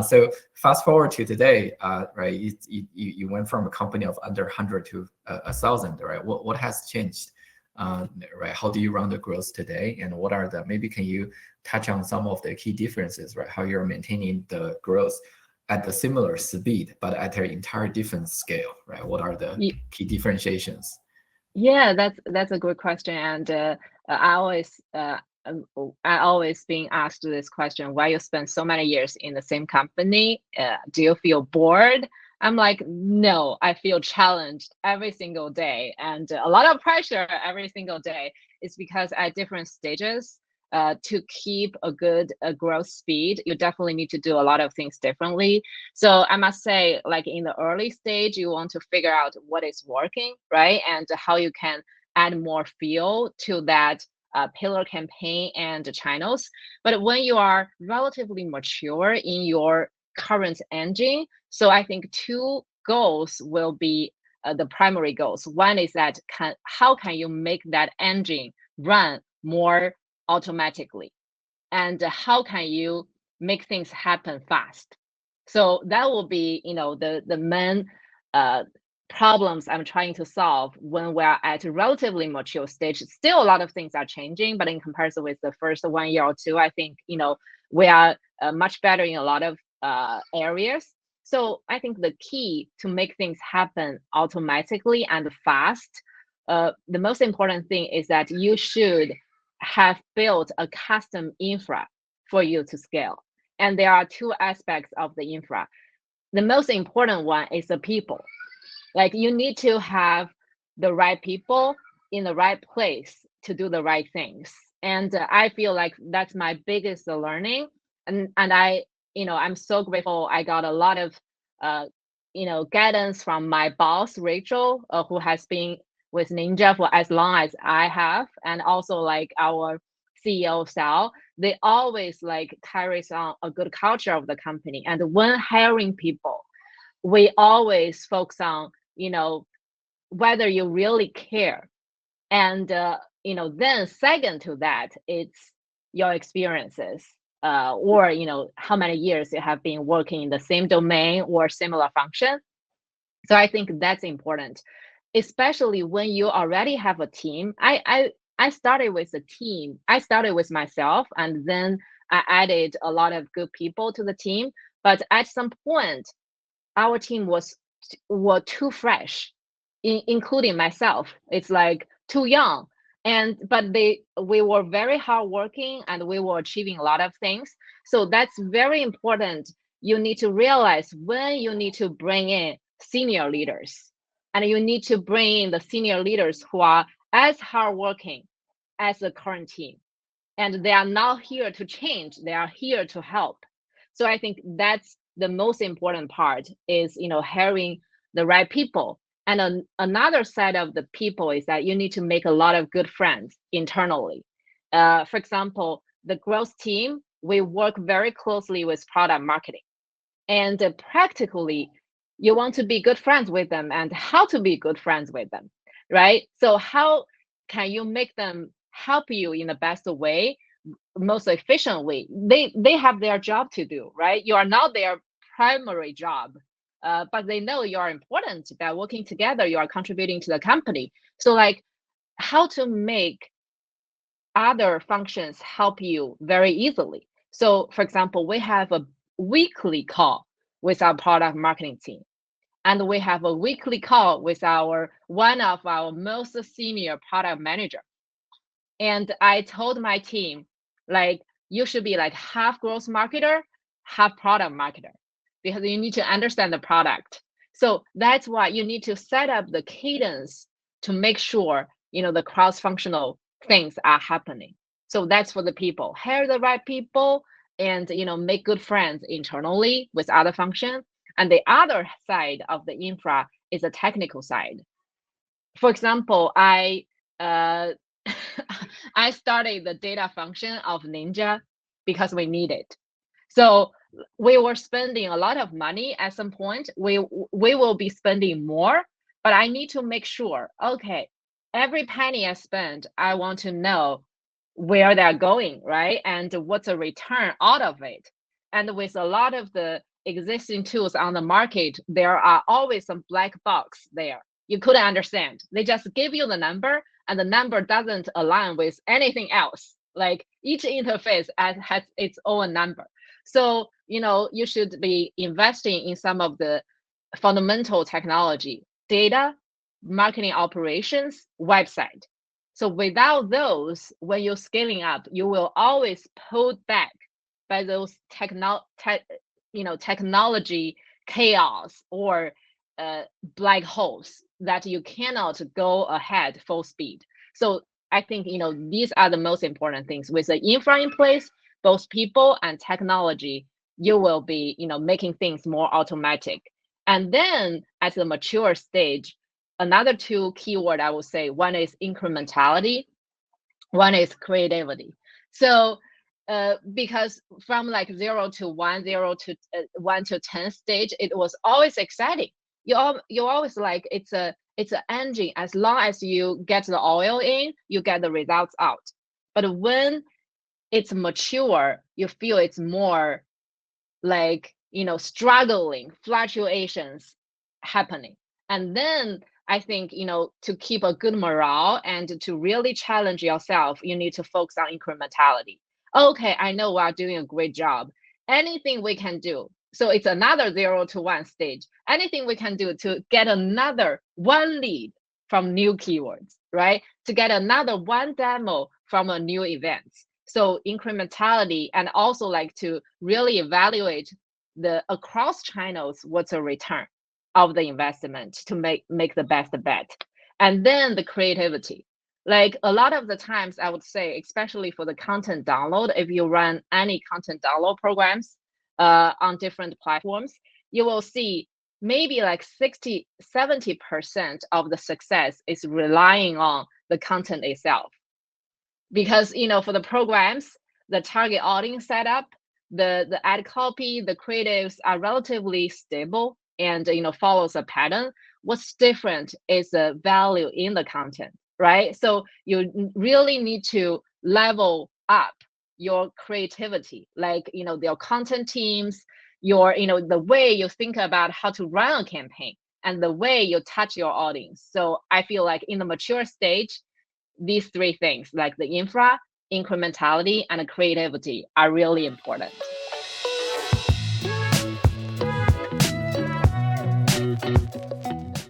So fast forward to today, right? You went from a company of under 100 to 1,000, right? What has changed, right? How do you run the growth today, and what are the, maybe can you touch on some of the key differences, right? How you're maintaining the growth at the similar speed, but at an entire different scale, right? What are the key differentiations? Yeah, that's a good question, and I always I always being asked this question: why you spend so many years in the same company? Do you feel bored? I'm like, no, I feel challenged every single day, and a lot of pressure every single day. It's because at different stages, to keep a good growth speed, you definitely need to do a lot of things differently. So I must say, like in the early stage, you want to figure out what is working, right? And how you can add more feel to that pillar campaign and channels. But when you are relatively mature in your current engine, so I think two goals will be the primary goals. One is that how can you make that engine run more automatically, and how can you make things happen fast? So that will be, the main problems I'm trying to solve when we're at a relatively mature stage. Still, a lot of things are changing, but in comparison with the first 1 year or two, I think, we are much better in a lot of areas. So I think the key to make things happen automatically and fast, the most important thing is that you should have built a custom infra for you to scale. And there are two aspects of the infra. The most important one is the people. Like, you need to have the right people in the right place to do the right things. And I feel like that's my biggest learning. And I'm so grateful. I got a lot of guidance from my boss, Rachel, who has been with Ninja for as long as I have, and also like our CEO Sal. They always like carries on a good culture of the company. And when hiring people, we always focus on, whether you really care. And then second to that, it's your experiences, or how many years you have been working in the same domain or similar function. So I think that's important, especially when you already have a team. I started with a team. I started with myself, and then I added a lot of good people to the team. But at some point, our team were too fresh, including myself. It's like too young, but we were very hardworking, and we were achieving a lot of things. So that's very important. You need to realize when you need to bring in senior leaders, and you need to bring in the senior leaders who are as hardworking as the current team, and they are not here to change, they are here to help. So I think that's the most important part, is hiring the right people. And another side of the people is that you need to make a lot of good friends internally. For example, the growth team, we work very closely with product marketing, and practically you want to be good friends with them, and how to be good friends with them, right? So how can you make them help you in the best way, most efficient way? They have their job to do, right? You are not their primary job, but they know you are important. By working together, you are contributing to the company. So like, how to make other functions help you very easily. So for example, we have a weekly call with our product marketing team, and we have a weekly call with one of our most senior product manager. And I told my team, like, you should be like half growth marketer, half product marketer, because you need to understand the product. So that's why you need to set up the cadence to make sure, the cross-functional things are happening. So that's for the people. Hire the right people, and make good friends internally with other functions. And the other side of the infra is the technical side. For example, uh, I started the data function of Ninja because we need it. So we were spending a lot of money at some point. We will be spending more, but I need to make sure, okay, every penny I spend, I want to know where they're going, right? And what's a return out of it. And with a lot of the existing tools on the market, there are always some black box there. You couldn't understand. They just give you the number, and the number doesn't align with anything else. Like each interface has its own number. So, you should be investing in some of the fundamental technology, data, marketing operations, website. So without those, when you're scaling up, you will always pulled back by those technology chaos or black holes that you cannot go ahead full speed. So I think these are the most important things. With the infra in place, both people and technology, you will be making things more automatic. And then at the mature stage, another two keyword I would say, one is incrementality, one is creativity. So because from like 0 to 1, 0 to 1 to 10 stage, it was always exciting. You always like it's an engine. As long as you get the oil in, you get the results out. But when it's mature, you feel it's more like struggling, fluctuations happening. And then I think to keep a good morale and to really challenge yourself, you need to focus on incrementality. Okay, I know we are doing a great job. Anything we can do. So it's another 0 to 1 stage. Anything we can do to get another one lead from new keywords, right? To get another one demo from a new event. So incrementality, and also like to really evaluate the across channels, what's a return of the investment to make the best bet. And then the creativity. Like a lot of the times I would say, especially for the content download, if you run any content download programs on different platforms, you will see maybe like 60-70% of the success is relying on the content itself. Because for the programs, the target audience setup, the ad copy, the creatives are relatively stable and follows a pattern. What's different is the value in the content, right? So you really need to level up your creativity, like your content teams, your the way you think about how to run a campaign, and the way you touch your audience. So I feel like in the mature stage, these three things, like the infra, incrementality, and creativity, are really important.